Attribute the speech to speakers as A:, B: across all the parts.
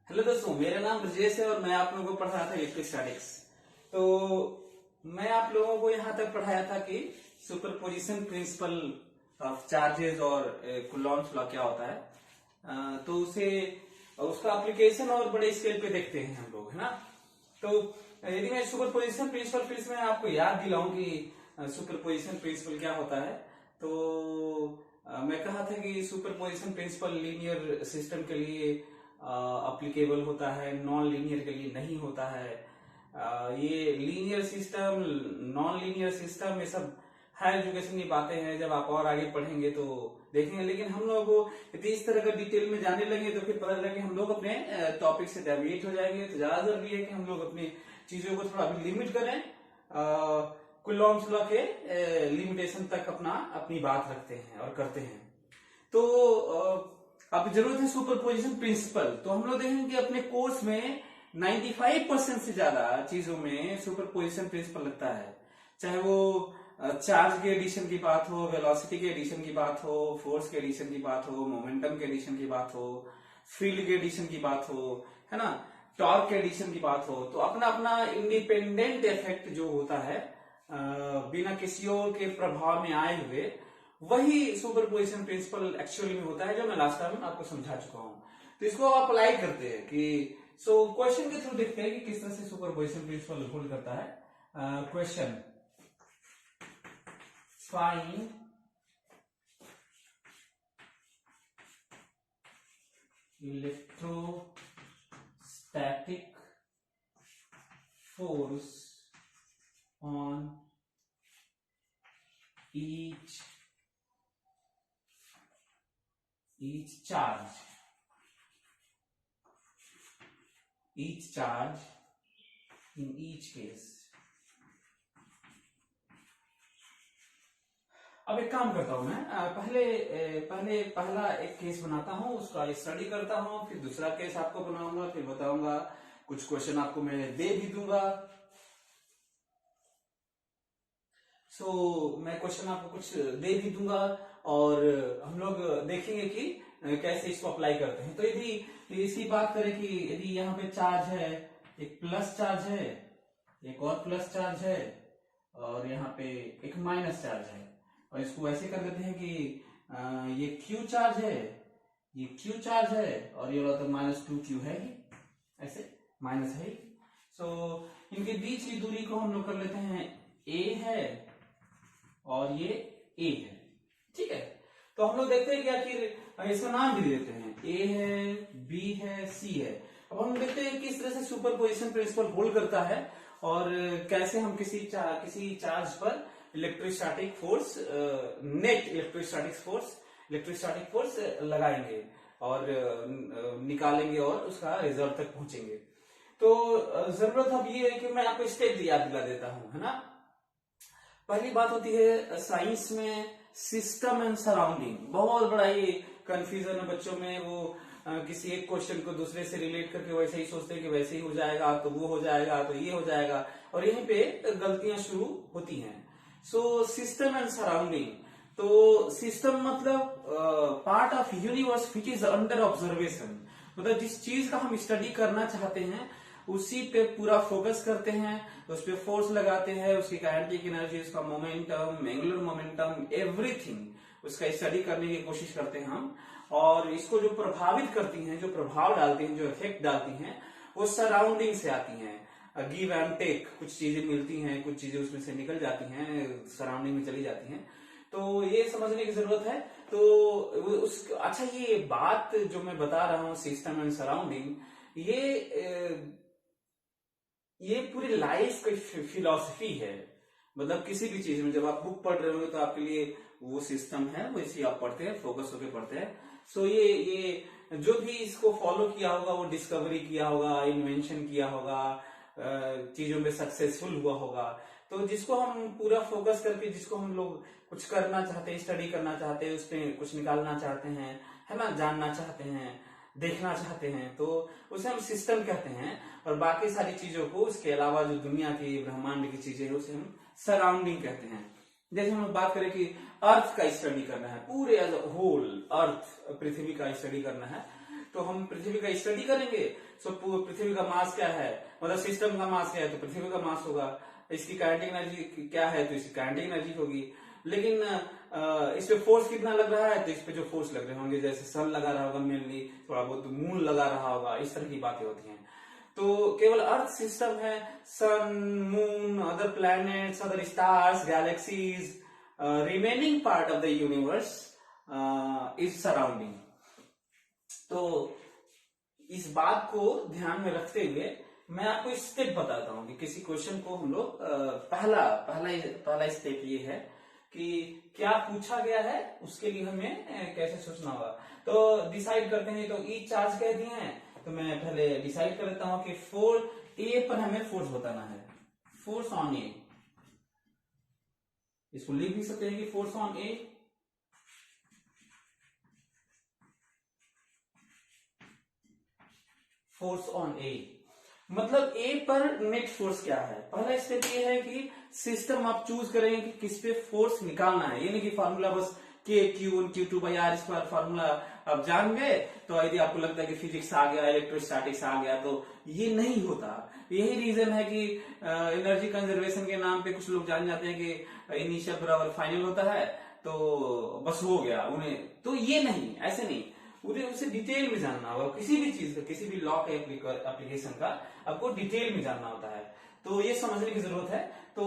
A: Hello दोस्तों, मेरा नाम ब्रजेश है और मैं आप लोगों को पढ़ा रहा था इलेक्ट्रोस्टैटिक्स। तो मैं आप लोगों को यहाँ तक पढ़ाया था कि सुपरपोजिशन प्रिंसिपल ऑफ चार्जेस और कुलॉम्स लॉ क्या होता है। तो उसे उसका एप्लीकेशन और बड़े स्केल पे देखते हैं हम लोग, है ना। तो यदि मैं सुपरपोजिशन प्रिंसिपल फिर से मैं आपको याद दिलाऊं कि सुपरपोजिशन प्रिंसिपल क्या होता है, तो मैं कहा था कि सुपरपोजिशन प्रिंसिपल लीनियर सिस्टम के लिए अप्लीकेबल होता है, नॉन लीनियर के लिए नहीं होता है। ये linear system, non linear system, ये सब हायर एजुकेशन की बातें हैं। जब आप और आगे पढ़ेंगे तो देखेंगे, लेकिन हम लोगों को यदि इस तरह का डिटेल में जाने लगे तो फिर पता चला कि हम लोग अपने टॉपिक से डेविएट हो जाएंगे। तो ज्यादा जरूरी है कि हम लोग अपनी चीजों को थोड़ा अभी लिमिट करें, कुलॉम्स लॉ के लिमिटेशन तक अपनी बात रखते हैं और करते हैं। तो अब जरूरत है सुपरपोजिशन प्रिंसिपल। तो हम लोग देखेंगे कि अपने कोर्स में 95% से ज्यादा चीजों में सुपरपोजिशन प्रिंसिपल लगता है। चाहे वो चार्ज के एडिशन की बात हो, वेलोसिटी के एडिशन की बात हो, फोर्स के एडिशन की बात हो, मोमेंटम के एडिशन की बात हो, फील्ड के एडिशन की बात हो, है ना, टॉर्क के एडिशन की बात हो। तो अपना अपना इंडिपेंडेंट इफेक्ट जो होता है बिना किसी और के प्रभाव में आए हुए, वही सुपरपोजिशन प्रिंसिपल एक्चुअली में होता है, जो मैं लास्ट टाइम आपको समझा चुका हूं। तो इसको आप अप्लाई करते हैं कि क्वेश्चन के थ्रू देखते हैं कि किस तरह से सुपरपोजिशन प्रिंसिपल होल्ड करता है। Question, find electrostatic force on each charge in each case। अब एक काम करता हूं मैं, पहला एक केस बनाता हूं, उसका स्टडी करता हूं, फिर दूसरा केस आपको बनाऊंगा, फिर बताऊंगा, कुछ क्वेश्चन आपको मैं दे भी दूंगा। मैं क्वेश्चन आपको कुछ दे भी दूंगा और हम लोग देखेंगे कि कैसे इसको अप्लाई करते हैं। तो यदि इसकी बात करें कि यदि यहाँ पे चार्ज है, एक प्लस चार्ज है, एक और प्लस चार्ज है, और यहाँ पे एक माइनस चार्ज है, और इसको ऐसे कर देते हैं कि ये क्यू चार्ज है, ये क्यू चार्ज है, और ये वाला तो -2q है ही, ऐसे माइनस है ही। इनके बीच की दूरी को हम लोग कर लेते हैं a है और ये a है, ठीक है। तो हम लोग देखते हैं कि आखिर इसका नाम भी देते हैं, a है, b है, c है। अब हम देखते हैं किस तरह से सुपरपोजिशन प्रिंसिपल होल्ड करता है और कैसे हम किसी चार्ज पर electrostatic force, net electrostatic force लगाएंगे और निकालेंगे और उसका रिजल्ट तक पहुंचेंगे। तो जरूरत अब ये है कि मैं आपको स्टेप याद दिला देता हूं, है ना। पहली बात होती है साइंस में सिस्टम एंड सराउंडिंग। बहुत बड़ा ये कंफ्यूजन है बच्चों में, वो किसी एक क्वेश्चन को दूसरे से रिलेट करके वैसे ही सोचते हैं कि वैसे ही हो जाएगा, तो वो हो जाएगा, तो ये हो जाएगा, और यहीं पे गलतियां शुरू होती हैं। System and surrounding. तो सिस्टम मतलब part of universe which is under observation, मतलब जिस चीज का हम स्टडी करना चाहते हैं उसी पे पूरा फोकस करते हैं, उस पे फोर्स लगाते हैं, उसकी काइनेटिक एनर्जी, उसका मोमेंटम, एंगुलर मोमेंटम, एवरीथिंग उसका स्टडी करने की कोशिश करते हैं हम। और इसको जो प्रभावित करती हैं, जो प्रभाव डालती हैं, जो इफेक्ट डालती हैं, वो सराउंडिंग से आती हैं। गिव एंड टेक, कुछ चीजें मिलती हैं, कुछ चीजें उसमें से निकल जाती हैं, सराउंडिंग में चली जाती हैं। तो ये समझने की जरूरत है। तो अच्छा, ये बात जो मैं बता रहा हूं सिस्टम एंड सराउंडिंग, ये पूरी लाइफ की फिलॉसफी है। मतलब किसी भी चीज में जब आप बुक पढ़ रहे हो तो आपके लिए वो सिस्टम है, वैसे आप पढ़ते हैं, फोकस होकर पढ़ते हैं। ये जो भी इसको फॉलो किया होगा वो डिस्कवरी किया होगा, इन्वेंशन किया होगा, चीजों में सक्सेसफुल हुआ होगा। तो जिसको हम पूरा फोकस करके, जिसको हम लोग कुछ करना चाहते हैं, स्टडी करना चाहते हैं, उसमें कुछ निकालना चाहते हैं, है ना, जानना चाहते हैं, देखना चाहते हैं, तो उसे हम सिस्टम कहते हैं। और बाकी सारी चीजों को, उसके अलावा जो दुनिया की, ब्रह्मांड की चीजें हैं, उसे हम सराउंडिंग कहते हैं। जैसे हम बात करें कि अर्थ का स्टडी करना है, पूरे एज अ होल अर्थ, पृथ्वी का स्टडी करना है, तो हम पृथ्वी का स्टडी करेंगे। सो पृथ्वी का मास क्या है, मतलब सिस्टम का मास क्या है, तो पृथ्वी का मास होगा। इसकी काइनेटिक एनर्जी क्या है, तो इसकी काइनेटिक एनर्जी होगी। लेकिन इस पे फोर्स कितना लग रहा है, तो इस पे जो फोर्स लग रहे होंगे, जैसे सन लगा रहा होगा मेनली, थोड़ा बहुत मून लगा रहा होगा, इस तरह की बातें होती हैं। तो केवल अर्थ सिस्टम है, sun, moon, other planets, other stars, galaxies, remaining part of the universe is surrounding. तो इस बात को ध्यान में रखते हुए मैं आपको स्टेप बताता हूं कि किसी क्वेश्चन को हम लोग पहला स्टेप ये है कि क्या पूछा गया है, उसके लिए हमें कैसे सोचना होगा। तो डिसाइड करते हैं, तो ई चार्ज कह दिए हैं, तो मैं पहले डिसाइड कर लेता हूं कि फोर्स ए पर हमें फोर्स बताना है, फोर्स ऑन ए। इसको लिख भी सकते हैं कि force on A, force on A मतलब ए पर नेट फोर्स क्या है। पहला स्टेप ये है कि सिस्टम आप चूज करेंगे कि किस पे फोर्स निकालना है, ये नहीं कि फार्मूला बस K Q Q2 by R square formula आप जान गए, तो यदि आपको लगता है कि फिजिक्स आ गया, इलेक्ट्रोस्टैटिक्स आ गया, तो ये नहीं होता। यही रीजन है कि एनर्जी कंजर्वेशन के नाम पे कुछ लोग जान जाते हैं कि इनिशियल बराबर फाइनल होता है, तो बस हो गया उन्हें। तो ये नहीं, ऐसे नहीं, उन्हें उसे डिटेल में जानना होगा। किसी भी चीज का, किसी भी लॉ के एप्लीकेशन का आपको डिटेल में जानना होता है, तो ये समझने की जरूरत है। तो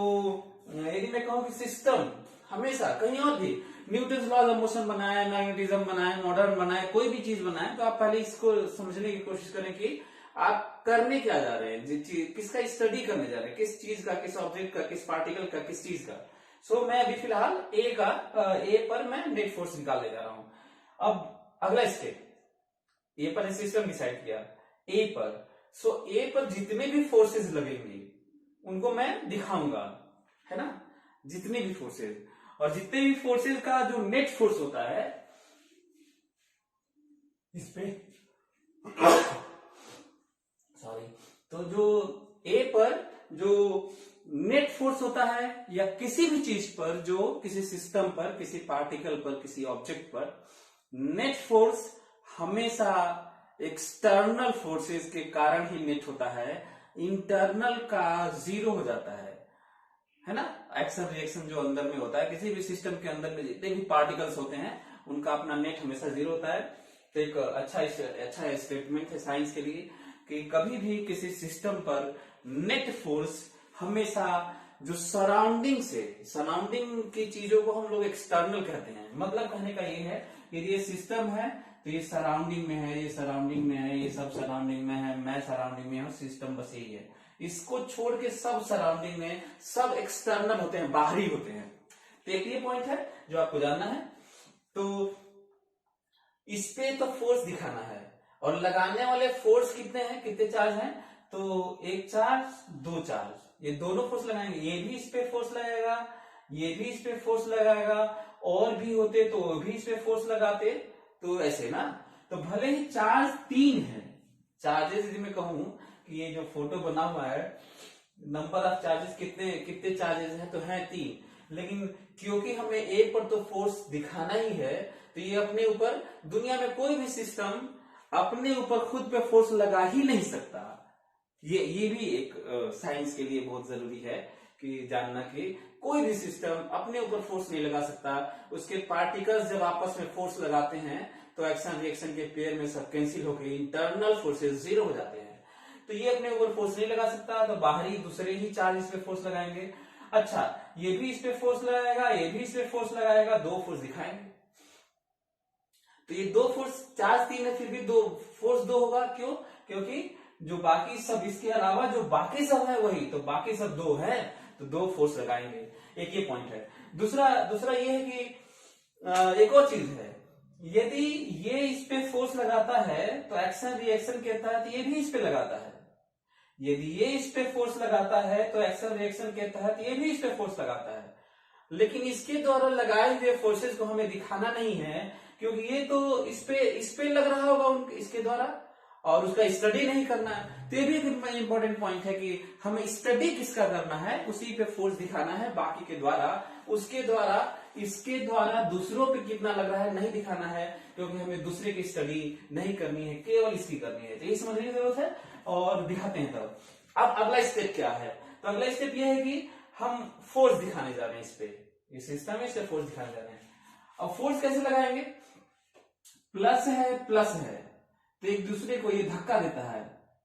A: यदि मैं कहूं कि सिस्टम हमेशा कहीं और भी न्यूटन लॉज ऑफ मोशन बनाए, मैग्नेटिज्म बनाए, मॉडर्न बनाए, कोई भी चीज बनाए, तो आप पहले इसको समझने की कोशिश करें कि आप करने क्या जा रहे हैं, किसका स्टडी करने जा रहे हैं, किस चीज का, किस ऑब्जेक्ट का, किस पार्टिकल का, किस चीज का। सो मैं अभी फिलहाल ए पर मैं नेट फोर्स निकालने जा रहा हूं। अब अगला स्टेप, ए पर सिस्टम डिसाइड किया, ए पर, सो ए पर जितने भी फोर्सेस लगेंगे उनको मैं दिखाऊंगा, है ना, जितने भी फोर्सेस, और जितने भी फोर्सेस का जो नेट फोर्स होता है इस पे सॉरी, तो जो ए पर जो नेट फोर्स होता है, या किसी भी चीज पर, जो किसी सिस्टम पर, किसी पार्टिकल पर, किसी ऑब्जेक्ट पर नेट फोर्स हमेशा एक्सटर्नल फोर्सेस के कारण ही नेट होता है, इंटरनल का जीरो हो जाता है ना। एक्शन रिएक्शन जो अंदर में होता है, किसी भी सिस्टम के अंदर में जितने भी पार्टिकल्स होते हैं, उनका अपना नेट हमेशा जीरो होता है। तो एक अच्छा स्टेटमेंट है साइंस के लिए कि कभी भी किसी सिस्टम पर नेट फोर्स हमेशा जो सराउंडिंग की चीजों को हम लोग एक्सटर्नल कहते हैं। मतलब कहने का ये है, यदि ये सिस्टम है तो ये सराउंडिंग में है, ये सराउंडिंग में है, ये सब सराउंडिंग में है, मैं सराउंडिंग में हूं, सिस्टम बस यही है। इसको छोड़ के सब सराउंडिंग में, सब एक्सटर्नल होते हैं, बाहरी होते हैं। तो एक ये पॉइंट है जो आपको जानना है। तो इस पे तो फोर्स दिखाना है, और लगाने वाले फोर्स कितने हैं, कितने चार्ज हैं, तो एक चार्ज, दो चार्ज, ये दोनों फोर्स लगाएंगे। ये भी इस पे फोर्स लगाएगा, ये भी इस पे फोर्स लगाएगा, और भी होते तो भी इस पे फोर्स लगाते, तो ऐसे ना। तो भले ही चार्ज 3 है, चार्जेस यदि मैं कहूं कि ये जो फोटो बना हुआ है, नंबर ऑफ चार्जेस कितने चार्जेस हैं, तो है 3, लेकिन क्योंकि हमें ए पर तो फोर्स दिखाना ही है, तो ये अपने ऊपर, दुनिया में कोई भी सिस्टम अपने ऊपर खुद पे फोर्स लगा ही नहीं सकता। ये भी एक साइंस के लिए बहुत जरूरी है कि जानना कि कोई भी सिस्टम अपने ऊपर फोर्स नहीं लगा सकता। उसके पार्टिकल्स जब आपस में फोर्स लगाते हैं तो एक्शन रिएक्शन के पेयर में सब कैंसिल होकर इंटरनल फोर्सेस जीरो हो जाते हैं। तो ये अपने ऊपर फोर्स नहीं लगा सकता, तो बाहरी दूसरे ही चार्ज इस पे फोर्स लगाएंगे। अच्छा, ये भी इस पे फोर्स लगाएगा, ये भी इस पे फोर्स लगाएगा, दो फोर्स दिखाएंगे। तो ये दो फोर्स, चार्ज 3 है फिर भी दो फोर्स, दो होगा। क्यों? क्योंकि जो बाकी सब, इसके अलावा जो बाकी सब है वही, तो बाकी सब दो है, तो दो फोर्स लगाएंगे। एक ये पॉइंट है। दूसरा ये है कि एक और चीज है, यदि ये इस पे फोर्स लगाता है तो एक्शन रिएक्शन के तहत ये भी इस पे लगाता है। यदि ये इस पे फोर्स लगाता है तो एक्शन रिएक्शन के तहत ये भी इस पे फोर्स लगाता है। लेकिन इसके द्वारा लगाए हुए फोर्सेस को हमें दिखाना नहीं है, क्योंकि ये तो इस पे लग रहा होगा इसके द्वारा, और उसका स्टडी नहीं करना है। तो ये भी एक इंपॉर्टेंट पॉइंट है कि हमें स्टडी किसका करना है, उसी पे फोर्स दिखाना है, बाकी के द्वारा, उसके द्वारा, इसके द्वारा दूसरों पे कितना लग रहा है नहीं दिखाना है, क्योंकि हमें दूसरे की स्टडी नहीं करनी है, केवल इसकी करनी है। तो ये समझने की जरूरत है और दिखाते हैं तब। अब अगला स्टेप क्या है, तो अगला स्टेप यह है कि हम फोर्स दिखाने जा रहे हैं इस पे, इस सिस्टम में इसे फोर्स दिखाने जा रहे हैं। अब फोर्स कैसे लगाएंगे, प्लस है तो एक दूसरे को ये धक्का देता है,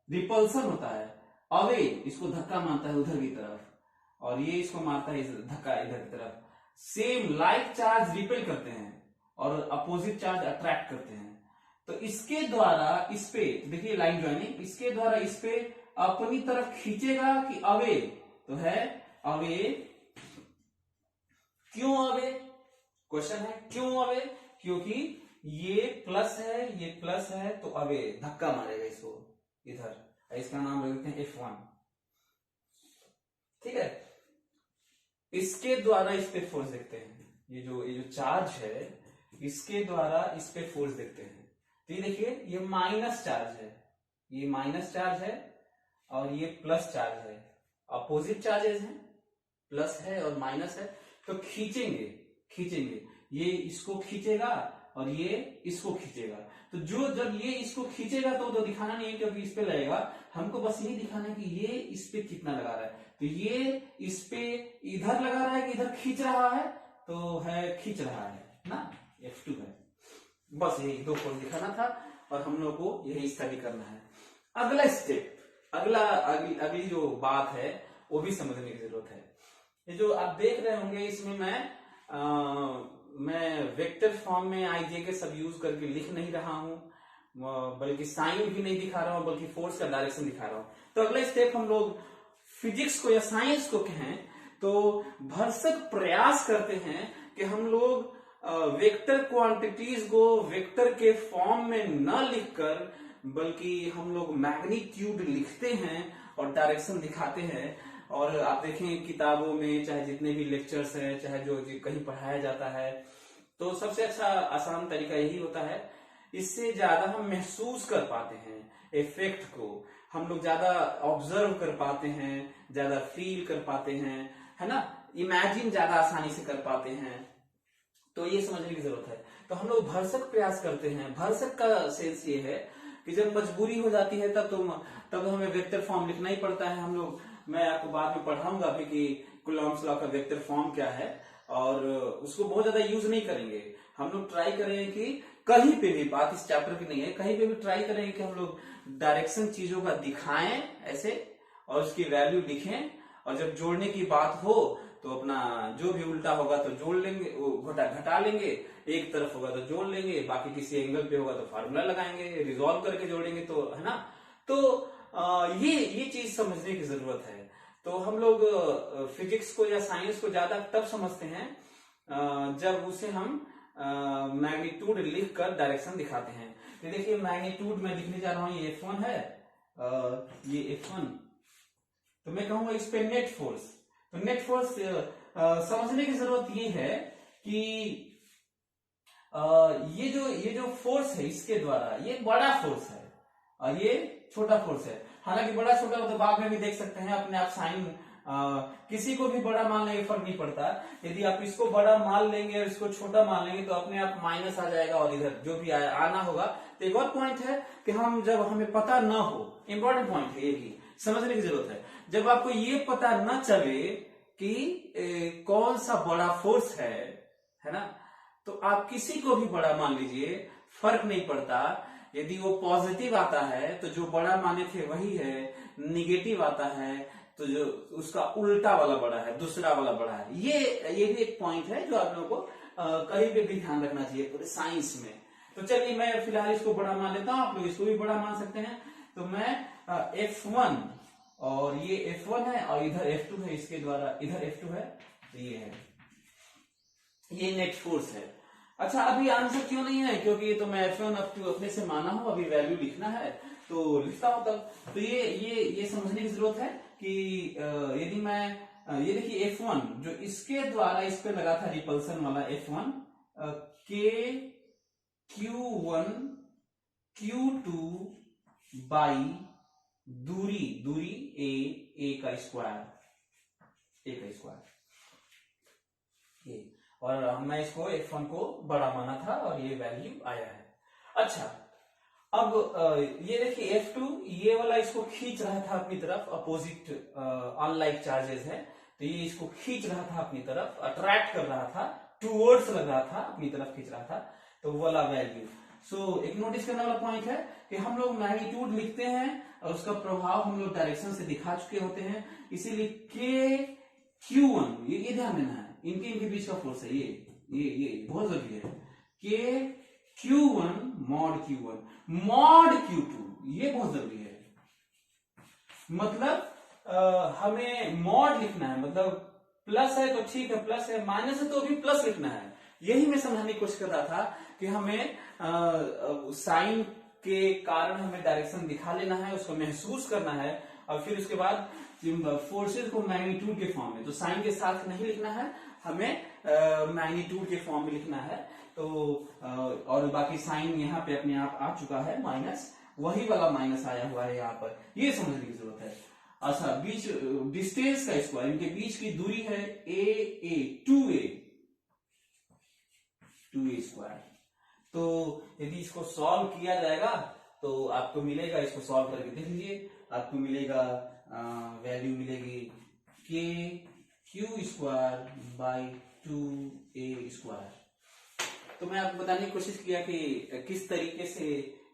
A: रिपल्सन होता है, अवे इसको धक्का मारता है उधर की तरफ, और ये इसको मारता है धक्का इधर की तरफ। सेम लाइक चार्ज रिपेल करते हैं और अपोजिट चार्ज अट्रैक्ट करते हैं। तो इसके द्वारा इस पे देखिए लाइन ज्वाइनिंग, इसके द्वारा इस पे अपनी तरफ खींचेगा कि अवे, तो है अवे। क्यों अवे, क्वेश्चन है क्यों अवे, क्योंकि ये प्लस है तो अवे धक्का मारेगा इसको इधर, इसका नाम रख देते हैं F1, ठीक है। इसके द्वारा इस पे फोर्स देखते हैं, ये जो चार्ज है इसके द्वारा इस पे फोर्स देखते हैं। तो ये देखिए ये माइनस चार्ज है, ये माइनस चार्ज है और ये प्लस चार्ज है, अपोजिट चार्जेस हैं, प्लस है और माइनस है। तो खींचेंगे, ये इसको खींचेगा और ये इसको खींचेगा। तो जब ये इसको खींचेगा तो दिखाना नहीं है क्योंकि इस पे लगेगा, हमको बस यही दिखाना है कि ये इस पे कितना लगा रहा है। तो ये इस पे इधर लगा रहा है कि इधर खींच रहा है, तो है खींच रहा है ना, F2 है। बस यही दो फोर्स दिखाना था और हम लोग को यही स्टडी करना है। अगला स्टेप, अगली जो बात है वो भी समझने की जरूरत है। ये जो आप देख रहे होंगे इसमें मैं वेक्टर फॉर्म में आईजे के सब यूज करके लिख नहीं रहा हूं, बल्कि साइन भी नहीं दिखा रहा हूं, बल्कि फोर्स का डायरेक्शन दिखा रहा हूं। तो अगला स्टेप हम लोग फिजिक्स को या साइंस को कहें तो भरसक प्रयास करते हैं कि हम लोग वेक्टर क्वांटिटीज को वेक्टर के फॉर्म में न लिखकर, बल्कि हम लोग मैग्नीट्यूड लिखते हैं और डायरेक्शन दिखाते हैं। और आप देखें किताबों में चाहे जितने भी लेक्चर्स हैं, चाहे जो कहीं पढ़ाया जाता है, तो सबसे अच्छा आसान तरीका यही होता है। इससे ज्यादा हम महसूस कर पाते हैं इफेक्ट को, हम लोग ज्यादा ऑब्जर्व कर पाते हैं, ज्यादा फील कर पाते हैं, है ना, इमेजिन ज्यादा आसानी से कर पाते हैं। तो ये समझने की जरूरत है। तो हम लोग भरसक प्रयास करते हैं। भरसक का सेंस ये है कि जब मजबूरी हो जाती है तब हमें वेक्टर फॉर्म लिखना ही पड़ता है। हम लोग, मैं आपको बाद में पढ़ाऊंगा अभी कि कूलॉम्स लॉ का वेक्टर फॉर्म क्या है, और उसको बहुत ज्यादा यूज नहीं करेंगे। हम लोग ट्राई करेंगे कि कहीं पे भी, बात इस चैप्टर की नहीं है, कहीं पे भी ट्राई करेंगे कि हम लोग डायरेक्शन चीजों का दिखाएं ऐसे और उसकी वैल्यू लिखें, और जब जोड़ने की बात हो तो अपना जो भी उल्टा होगा तो जोड़ लेंगे, वो घटा लेंगे, एक तरफ होगा तो जोड़ लेंगे, बाकी किसी एंगल पे होगा तो फार्मूला लगाएंगे, रिजॉल्व करके जोड़ेंगे, तो है ना। तो ये चीज समझने की जरूरत है। तो हम लोग फिजिक्स को या साइंस को ज्यादा तब समझते हैं जब उसे हम मैग्नीट्यूड लिख कर डायरेक्शन दिखाते हैं। तो देखिए मैग्नीट्यूड में लिखने जा रहा हूं, ये F1 है, ये F1, तो मैं कहूंगा इस पे नेट फोर्स। तो नेट फोर्स समझने की जरूरत ये है कि ये जो फोर्स है इसके द्वारा, ये बड़ा फोर्स है और ये छोटा फोर्स है। हालांकि बड़ा छोटा तो बाद में भी देख सकते हैं, अपने आप साइन किसी को भी बड़ा मान लेंगे फर्क नहीं पड़ता। यदि आप इसको बड़ा मान लेंगे और इसको छोटा मान लेंगे तो अपने आप माइनस आ जाएगा और इधर जो भी आना होगा। तो एक और पॉइंट है कि हम जब हमें पता ना हो, इंपॉर्टेंट पॉइंट है ये भी समझने की जरूरत है, जब आपको ये पता न चले कि कौन सा बड़ा फोर्स है ना, तो आप किसी को भी बड़ा मान लीजिए, फर्क नहीं पड़ता। यदि वो पॉजिटिव आता है तो जो बड़ा माने थे वही है, निगेटिव आता है तो जो उसका उल्टा वाला बड़ा है, दूसरा वाला बड़ा है। ये भी एक पॉइंट है जो आप लोगों को कहीं पे भी ध्यान रखना चाहिए पूरे साइंस में। तो चलिए मैं फिलहाल इसको बड़ा मान लेता हूं, आप लोग इसको भी बड़ा मान सकते हैं। तो मैं F1, और ये F1 है और इधर F2 है, इसके द्वारा इधर F2 है, तो ये है, ये नेट फोर्स है। अच्छा अभी आंसर क्यों नहीं है, क्योंकि ये तो मैं F1 F2 अपने से माना हूं, अभी वैल्यू लिखना है तो लिखता हूं तब। तो ये समझने की जरूरत है कि यदि मैं ये देखिए F1 जो इसके द्वारा इस पे लगा था रिपल्सन वाला F1, K Q1 Q2 by दूरी, दूरी ए का स्क्वायर, ए का स्क्वायर ये, और मैं इसको F1 को बड़ा माना था और ये वैल्यू आया है। अच्छा, अब ये देखिए F2 ये वाला इसको खींच रहा था अपनी तरफ, अपोजिट अनलाइक चार्जेस है, तो ये इसको खींच रहा था अपनी तरफ, अट्रैक्ट कर रहा था, टूवर्ड्स लग रहा था, अपनी तरफ खींच रहा था, तो वो वाला वैल्यू। सो एक नोटिस करने वाला पॉइंट है कि हम लोग मैग्नीट्यूड लिखते हैं और उसका प्रभाव हम लोग डायरेक्शन से दिखा चुके होते हैं, इसीलिए के Q1 ये ध्यान देना है, इनके बीच का फोर्स है ये बहुत जरूरी है, के Q1 mod Q1 mod Q2, ये बहुत जरूरी है। मतलब हमें मॉड लिखना है, मतलब प्लस है तो ठीक है, प्लस है, माइनस है तो भी प्लस लिखना है। यही मैं समझाने की कोशिश कर रहा था कि हमें साइन के कारण हमें डायरेक्शन दिखा लेना है, उसको महसूस करना है, और फिर उसके बाद फोर्सेस को मैग्नीट्यूड के फॉर्म में, तो साइन के साथ नहीं लिखना है, हमें मैग्नीट्यूड के फॉर्म में लिखना है। तो और बाकी साइन यहाँ पे अपने आप आ चुका है, माइनस, वही वाला माइनस आया हुआ है यहाँ पर, ये समझने की जरूरत है। अच्छा, बीच डिस्टेंस का स्क्वायर, इनके बीच की दूरी है ए 2a स्क्वायर। तो यदि इसको सॉल्व किया जाएगा तो आपको मिलेगा, इसको सॉल्व करके देख लीजिए, आपको मिलेगा वैल्यू मिलेगी के Q square by 2a square. तो मैं आपको बताने की कोशिश किया कि किस तरीके से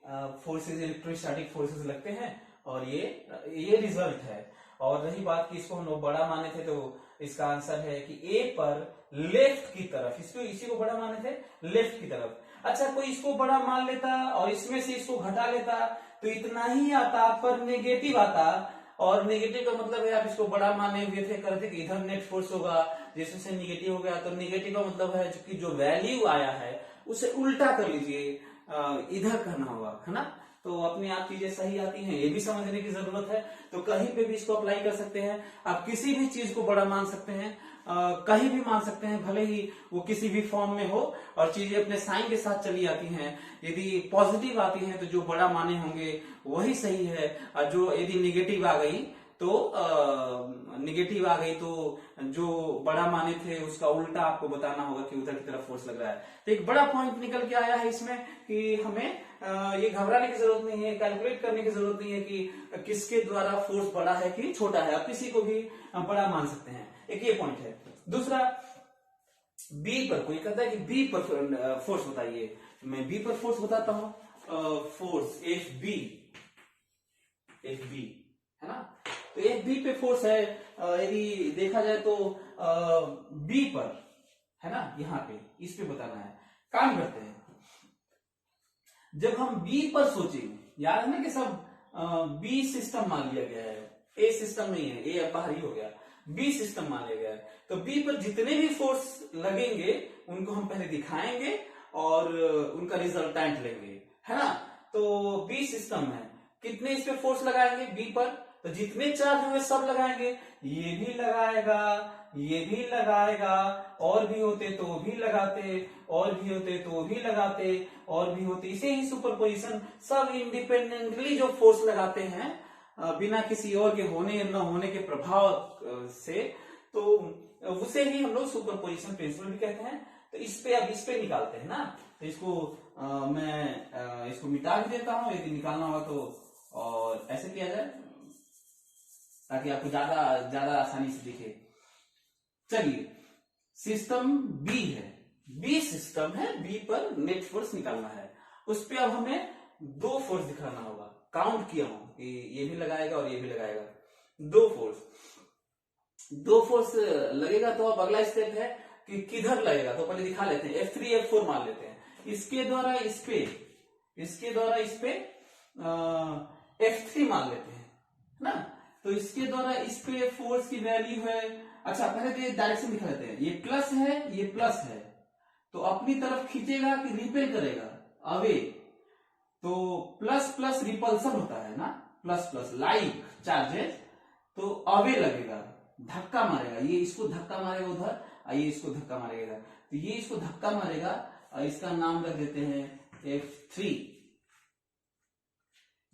A: फोर्सेस, इलेक्ट्रोस्टैटिक फोर्सेस लगते हैं, और ये रिजल्ट है। और रही बात कि इसको हम लोग बड़ा माने थे, तो इसका आंसर है कि ए पर लेफ्ट की तरफ, इसको इसी को बड़ा माने थे, लेफ्ट की तरफ। अच्छा, कोई इसको बड़ा मान लेता और इसमें से इसको घटा लेता तो इतना ही आता, पर नेगेटिव आता, और नेगेटिव का मतलब है, आप इसको बड़ा माने हुए थे, करते कि इधर नेट फोर्स होगा, जैसे से नेगेटिव हो गया, तो नेगेटिव का मतलब है कि जो वैल्यू आया है उसे उल्टा कर लीजिए, इधर करना होगा, है ना। तो अपने आप चीजें सही आती हैं, ये भी समझने की जरूरत है। तो कहीं पे भी इसको अप्लाई कर सकते हैं, आप किसी भी चीज को बड़ा मान सकते हैं, कहीं भी मान सकते हैं, भले ही वो किसी भी फॉर्म में हो, और चीजें अपने साइन के साथ चली आती हैं। यदि पॉजिटिव आती हैं तो जो बड़ा माने होंगे वही सही है, और जो यदि निगेटिव आ गई तो जो बड़ा माने थे उसका उल्टा आपको बताना होगा कि उधर की तरफ फोर्स लग रहा है। तो एक बड़ा पॉइंट निकल के आया है इसमें कि हमें ये घबराने की जरूरत नहीं है, कैलकुलेट करने की जरूरत नहीं है कि किसके द्वारा फोर्स बड़ा है कि छोटा है, आप किसी को भी बड़ा मान सकते हैं। एक ये पॉइंट है। दूसरा, बी पर कोई कहता है कि बी पर फोर्स बताइए, मैं बी पर फोर्स बताता हूं। फोर्स एफ बी है ना, तो एक बी पे फोर्स है, यदि देखा जाए तो बी पर है ना, यहाँ पे इस पे बताना है। काम करते हैं, जब हम बी पर सोचेंगे, याद है ना कि सब बी सिस्टम मान लिया गया है, ए सिस्टम नहीं है, ए अब बाहरी हो गया, बी सिस्टम मान लिया गया है। तो बी पर जितने भी फोर्स लगेंगे उनको हम पहले दिखाएंगे और उनका रिजल्टेंट लेंगे, है ना। तो बी सिस्टम है, कितने इस पे फोर्स लगाएंगे बी पर, तो जितने चार्ज होंगे सब लगाएंगे, ये भी लगाएगा, ये भी लगाएगा, और भी होते तो भी लगाते, और भी होते तो भी लगाते, और भी होते, इसे ही सुपरपोजिशन, सब इंडिपेंडेंटली जो फोर्स लगाते हैं बिना किसी और के होने न होने के प्रभाव से, तो उसे ही हम लोग सुपरपोजिशन प्रिंसिपल भी कहते हैं। तो इस पे निकालते हैं ना, तो इसको मैं इसको मिटा भी देता हूं यदि निकालना होगा तो, और ऐसे किया जाए ताकि आपको ज्यादा आसानी से दिखे। चलिए, सिस्टम बी है, बी सिस्टम है, बी पर नेट फोर्स निकालना है, उस पर अब हमें दो फोर्स दिखाना होगा। काउंट किया हूं कि ये भी लगाएगा और ये भी लगाएगा, दो फोर्स लगेगा। तो अब अगला स्टेप है कि किधर लगेगा, तो पहले दिखा लेते हैं, F3 F4 मान लेते हैं, इसके द्वारा इस पे F3 मान लेते हैं ना। तो इसके द्वारा इस पे फोर्स की वैल्यू है, अच्छा पहले डायरेक्शन दिखा लेते हैं, ये प्लस है, ये प्लस है, तो अपनी तरफ खींचेगा कि रिपेल करेगा, अवे। तो प्लस प्लस रिपल्सन होता है ना, प्लस प्लस लाइक चार्जेस, तो अवे लगेगा, धक्का मारेगा, ये इसको धक्का मारेगा उधर, ये इसको धक्का मारेगा, तो ये इसको धक्का मारेगा, और इसका नाम रख देते हैं F3।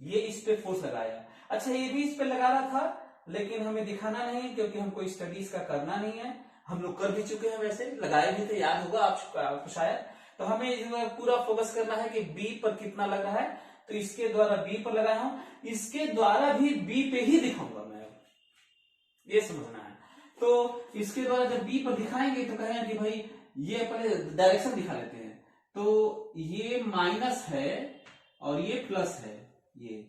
A: ये इस पे फोर्स लगाया। अच्छा, ये भी इस पे लगा रहा था, लेकिन हमें दिखाना नहीं क्योंकि हमको स्टडीज का करना नहीं है। हम लोग कर भी चुके हैं, वैसे लगाए भी थे, याद होगा आपको शायद। तो हमें इसमें पूरा फोकस करना है कि बी पर कितना लग रहा है। तो इसके द्वारा बी पर लगाया हूं, इसके द्वारा भी बी पे ही दिखाऊंगा मैं, ये समझना है। तो इसके द्वारा जब बी पर दिखाएंगे तो कहेंगे कि भाई ये पहले डायरेक्शन दिखा लेते हैं। तो ये माइनस है और ये प्लस है, ये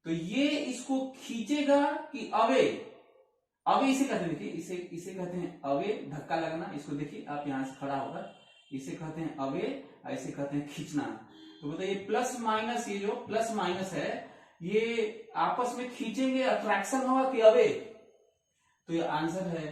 A: तो ये इसको खींचेगा कि अवे, अवे इसे कहते हैं, देखिए इसे कहते हैं अवे, धक्का लगना। इसको देखिए आप यहां से खड़ा होगा, इसे कहते हैं अवे, ऐसे कहते हैं खींचना। तो बताइए प्लस माइनस, ये जो प्लस माइनस है ये आपस में खींचेंगे, अट्रैक्शन होगा कि अवे? तो ये आंसर है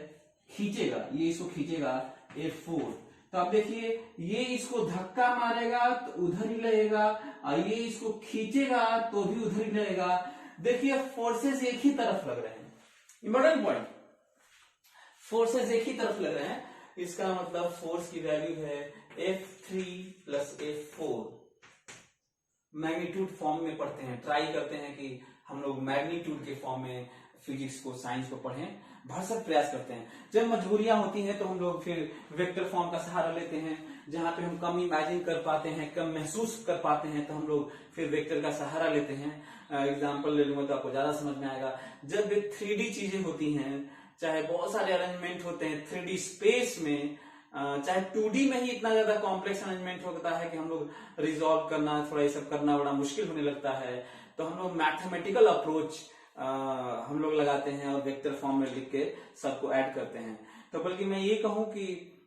A: खींचेगा, ये इसको खींचेगा F4। तो अब देखिए ये इसको धक्का मारेगा तो उधर ही लगेगा, और ये इसको खींचेगा तो भी उधर ही लगेगा। देखिए फोर्सेस एक ही तरफ लग रहे हैं, इंपॉर्टेंट पॉइंट, फोर्सेस एक ही तरफ लग रहे हैं। इसका मतलब फोर्स की वैल्यू है F3 plus F4। Magnitude form में पढ़ते हैं, ट्राई करते हैं कि हम लोग मैग्नीट्यूड के फॉर्म में फिजिक्स को, साइंस को पढ़ें, भरसक प्रयास करते हैं। जब मजबूरियां होती हैं तो हम लोग फिर वेक्टर फॉर्म का सहारा लेते हैं। जहां पे हम कम इमेजिन कर पाते हैं, कम महसूस कर पाते हैं, तो हम लोग फिर वेक्टर का सहारा लेते हैं। एग्जाम्पल ले लूंगा तो आपको ज्यादा समझ में आएगा। जब 3D चीजें होती हैं, चाहे बहुत सारे अरेंजमेंट होते हैं 3D स्पेस में, चाहे 2D में ही इतना ज्यादा कॉम्प्लेक्स अरेंजमेंट होता है कि हम लोग रिजॉल्व करना, थोड़ा ये सब करना बड़ा मुश्किल होने लगता है। तो हम लोग मैथमेटिकल अप्रोच हम लोग लगाते हैं और वेक्टर फॉर्म में लिख के सबको ऐड करते हैं। तो बल्कि मैं ये कहूं कि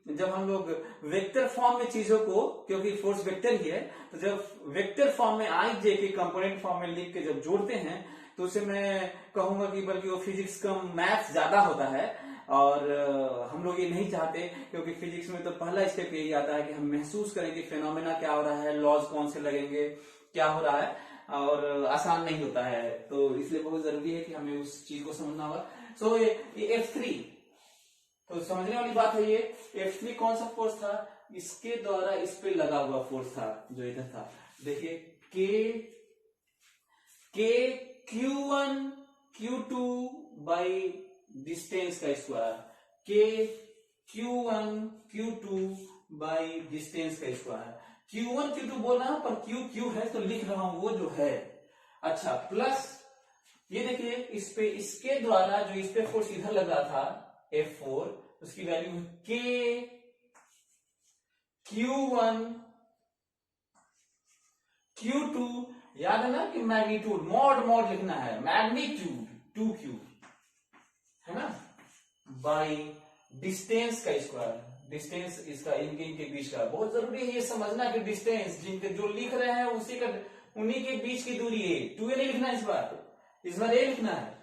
A: जब हम लोग वेक्टर फॉर्म में चीजों को, क्योंकि फोर्स वेक्टर ही है, तो जब वेक्टर फॉर्म में आई जे के कंपोनेंट फॉर्म में लिख के जब जोड़ते हैं तो उसे मैं कहूंगा कि बल्कि वो फिजिक्स कम मैथ्स ज्यादा होता है। और हम लोग ये नहीं चाहते, क्योंकि फिजिक्स में तो पहला स्टेप यही आता है कि हम महसूस करें कि फेनोमेना क्या हो रहा है, लॉज कौन से लगेंगे, क्या हो रहा है, और आसान नहीं होता है। तो इसलिए बहुत जरूरी है कि हमें उस चीज को समझना होगा। सो ये F3 तो समझने वाली बात है। ये F3 कौन सा फोर्स था? इसके द्वारा इस पे लगा हुआ फोर्स था जो इधर था। देखिए K Q1 Q2 by distance का square, K Q1 Q2 by distance का स्क्वायर। Q1 Q2 बोल रहा हूं, पर Q है तो लिख रहा हूं वो जो है। अच्छा, प्लस ये देखिए इस पे, इसके द्वारा जो इस पे फोर्स इधर लग रहा था F4, उसकी वैल्यू है K Q1 Q2। याद है ना कि मैग्नीट्यूड, मॉड लिखना है, मैग्नीट्यूड 2Q है ना, बाई डिस्टेंस का स्क्वायर। डिस्टेंस इसका इनके बीच का बहुत जरूरी है ये समझना कि डिस्टेंस जिनके जो लिख रहे हैं उसी का, उन्हीं के बीच की दूरी है। 2a नहीं लिखना है इस बार a लिखना है,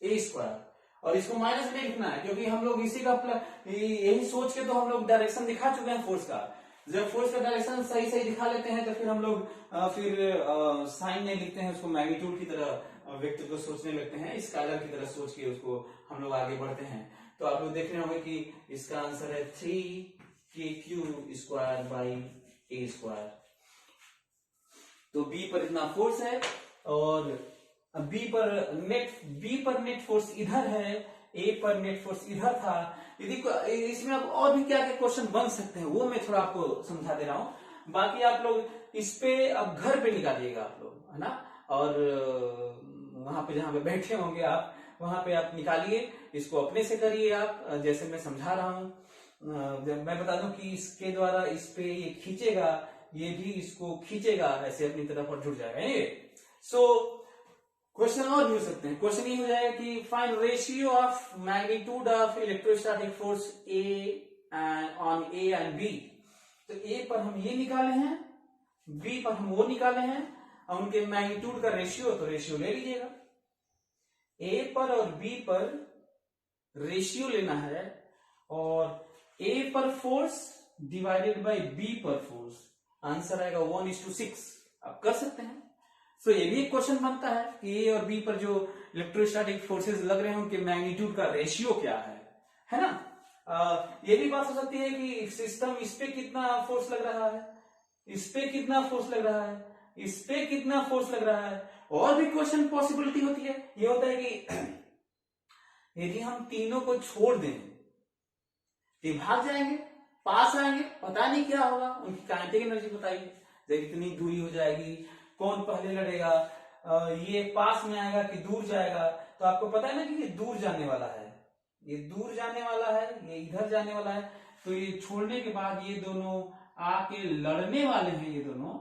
A: a स्क्वायर, और इसको माइनस में लिखना है, क्योंकि हम लोग इसी का यही सोच के तो हम लोग डायरेक्शन दिखा चुके हैं फोर्स का। जब फोर्स का डायरेक्शन सही दिखा लेते हैं तो फिर हम लोग साइन नहीं लिखते हैं, उसको मैग्नीट्यूड की तरह वेक्टर को सोचने लगते हैं, स्केलर की तरह सोच के उसको हम लोग आगे बढ़ते हैं। तो आप लोग देख रहे होंगे कि इसका आंसर है 3KQ square by a square. तो B पर इतना फोर्स है, और B पर नेट फोर्स इधर है, A पर नेट फोर्स इधर था। यदि इसमें अब और भी क्या क्या क्वेश्चन बन सकते हैं वो मैं थोड़ा आपको समझा दे रहा हूं। बाकी आप लोग इस पे अब घर पे निकालिएगा आप लोग, है ना, और वहां पे जहां पे बैठे होंगे आप, वहां पे आप निकालिए, इसको अपने से करिए आप, जैसे मैं समझा रहा हूं। जब मैं बता दूं कि इसके द्वारा इस पे ये खींचेगा, ये भी इसको खींचेगा, ऐसे अपनी तरफ और जुड़ जाएगा ये। सो क्वेश्चन और भी हो सकते हैं। क्वेश्चन ये हो जाएगा कि find ratio of magnitude of electrostatic force on A and B. तो ए पर हम ये निकाले हैं, बी पर हम वो निकाले हैं, और उनके मैग्नीट्यूड का रेशियो, तो रेशियो ले लीजिएगा। ए पर और बी पर रेशियो लेना है, और ए पर फोर्स डिवाइडेड बाय बी पर फोर्स, आंसर आएगा 1:6। आप कर सकते हैं। सो ये भी एक क्वेश्चन बनता है कि ए और बी पर जो इलेक्ट्रोस्टैटिक फोर्सेस लग रहे हैं उनके मैग्नीट्यूड का रेशियो क्या है ना। ये भी बात हो सकती है कि सिस्टम इस पे कितना फोर्स लग रहा है, इस पे कितना फोर्स लग रहा है, इस पे कितना फोर्स लग रहा है, और भी क्वेश्चन पॉसिबिलिटी होती है। ये होता है कि यदि हम तीनों को छोड़ दें तो भाग जाएंगे, पास आएंगे, पता नहीं क्या होगा, उनकी काइनेटिक एनर्जी बताइए, कितनी दूरी हो जाएगी, कौन पहले लड़ेगा, ये पास में आएगा कि दूर जाएगा। तो आपको पता है ना कि ये दूर जाने वाला है, ये दूर जाने वाला है, ये इधर जाने वाला है। तो ये छोड़ने के बाद ये दोनों आके लड़ने वाले हैं ये दोनों,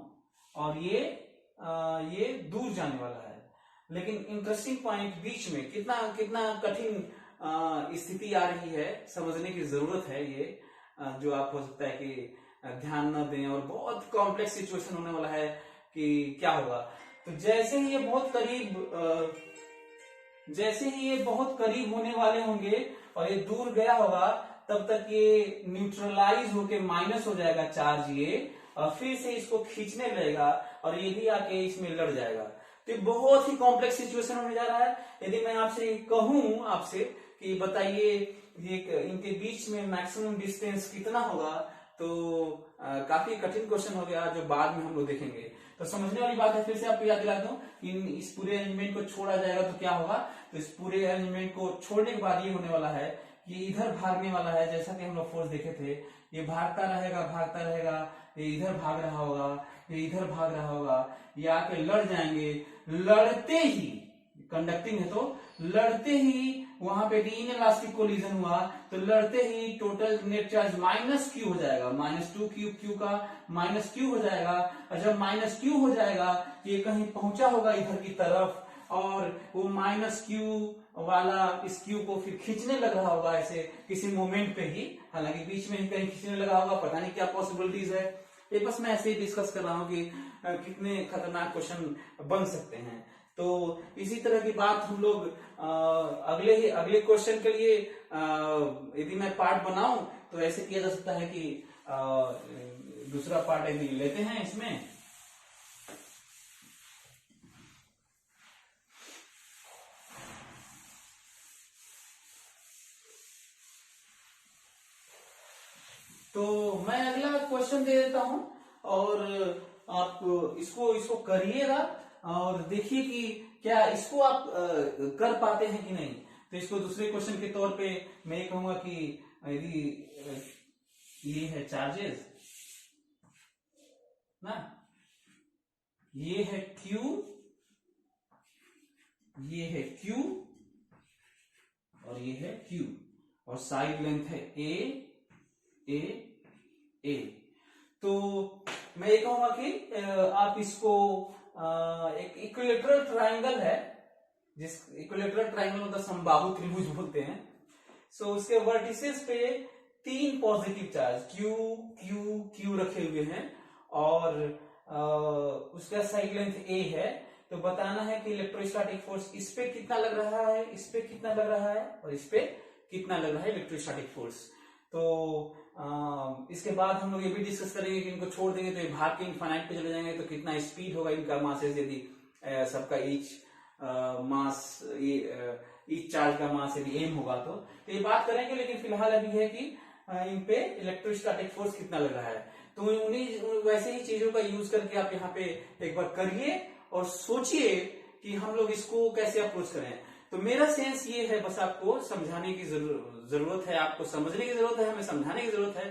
A: और ये दूर जाने वाला है। लेकिन इंटरेस्टिंग पॉइंट बीच में कितना कितना कठिन स्थिति आ रही है, समझने की जरूरत है। ये जो आप हो सकता है कि ध्यान न दें और बहुत कॉम्प्लेक्स सिचुएशन होने वाला है कि क्या होगा। तो जैसे ही ये बहुत करीब होने वाले होंगे और ये दूर गया होगा, तब तक ये न्यूट्रलाइज होके माइनस हो जाएगा चार्ज ये, और फिर से इसको खींचने लगेगा और ये भी आके इसमें लड़ जाएगा। तो ये बहुत ही कॉम्प्लेक्स सिचुएशन होने जा रहा है। यदि मैं आपसे कहूं आपसे कि बताइए ये इनके बीच में मैक्सिमम डिस्टेंस कितना होगा, तो काफी कठिन क्वेश्चन हो गया जो बाद में हम लोग देखेंगे। तो समझने वाली बात है, फिर से आपको याद दिलाता हूं कि इस पूरे अरेंजमेंट को छोड़ा जाएगा तो क्या होगा। तो इस पूरे अरेंजमेंट को छोड़ने के बाद ये होने वाला है, ये इधर भागने वाला है। जैसा कि हम लोग फोर्स देखे थे, ये भागता रहेगा, ये इधर भाग रहा होगा, ये इधर भाग रहा होगा, ये आके लड़ जाएंगे। लड़ते ही, कंडक्टिंग है तो लड़ते ही वहां पे इन इलास्टिक कोलिजन हुआ, तो लड़ते ही टोटल नेट चार्ज -q हो जाएगा, -2q, q का -q हो जाएगा। और जब -q हो जाएगा, ये कहीं पहुंचा होगा इधर की तरफ, और वो -q वाला इस q को फिर खींचने लग रहा होगा ऐसे किसी मोमेंट पे ही, हालांकि बीच में ही कहीं खींचने लगा होगा, पता नहीं क्या पॉसिबिलिटीज है। ये बस मैं ऐसे ही डिस्कस कर रहा हूँ कि कितने खतरनाक क्वेश्चन बन सकते हैं। तो इसी तरह की बात हम लोग अगले क्वेश्चन के लिए यदि मैं पार्ट बनाऊं तो ऐसे किया जा सकता है कि दूसरा पार्ट यदि लेते हैं इसमें, तो मैं अगला क्वेश्चन दे देता हूं और आप इसको करिएगा और देखिए कि क्या इसको आप कर पाते हैं कि नहीं। तो इसको दूसरे क्वेश्चन के तौर पे मैं ये कहूंगा कि यदि ये है चार्जेस ना, ये है Q, ये है Q और ये है Q, और साइड लेंथ है A। तो मैं ये कहूंगा कि आप इसको एक इक्विलेटरल ट्रायंगल है, जिस इक्विलेटरल ट्रायंगल मतलब समबाहु त्रिभुज बोलते हैं। सो उसके वर्टिसेस पे 3 positive charge Q Q Q रखे हुए हैं, और उसका साइड लेंथ A है। तो बताना है कि इलेक्ट्रोस्टैटिक फोर्स इस पे कितना लग रहा है, इस पे कितना लग रहा है, और इस पे कितना लग रहा है इलेक्ट्रोस्टैटिक फोर्स। तो इसके बाद हम लोग ये भी डिस्कस करेंगे कि इनको छोड़ देंगे तो ये भाग के इनफाइनाइट पे चले जाएंगे, तो कितना स्पीड होगा इनका मासेस, यदि सबका ईच चार्ज का मास यदि m होगा तो ये बात करेंगे। लेकिन फिलहाल अभी है कि इन पे इलेक्ट्रोस्टैटिक फोर्स कितना लग रहा है। तो उन्हीं वैसे ही चीजों का यूज करके आप यहाँ पे एक बार करिए और सोचिए कि हम लोग इसको कैसे अप्रोच करें। तो मेरा सेंस ये है, बस आपको समझाने की जरूरत है, आपको समझने की जरूरत है, हमें समझाने की जरूरत है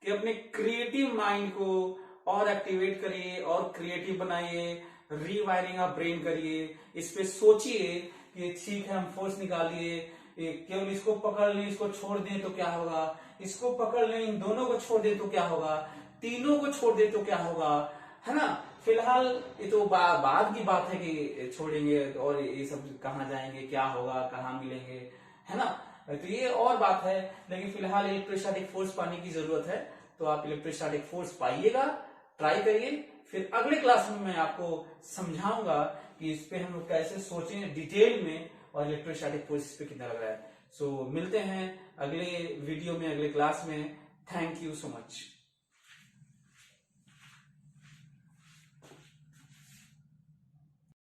A: कि अपने क्रिएटिव माइंड को और एक्टिवेट करिए और क्रिएटिव बनाइए, रीवायरिंग ऑफ ब्रेन करिए, इस पे सोचिए कि ठीक है हम फोर्स निकालिए, केवल इसको पकड़ लें, इसको छोड़ दें तो क्या होगा, इसको पकड़ लें, इन दोनों को छोड़ दें तो क्या होगा, तीनों को छोड़ दें तो क्या होगा, है ना। फिलहाल ये तो बाद की बात है कि छोड़ेंगे और ये सब कहाँ जाएंगे, क्या होगा, कहाँ मिलेंगे, है ना। तो ये और बात है, लेकिन फिलहाल इलेक्ट्रोस्टैटिक फोर्स पाने की जरूरत है। तो आप इलेक्ट्रोस्टैटिक फोर्स पाइएगा, ट्राई करिए। फिर अगले क्लास में मैं आपको समझाऊंगा कि इस पे हम लोग कैसे सोचें डिटेल में, और इलेक्ट्रोस्टैटिक फोर्स इस पे कितना लग रहा है। सो मिलते हैं अगले वीडियो में, अगले क्लास में। Thank you so much.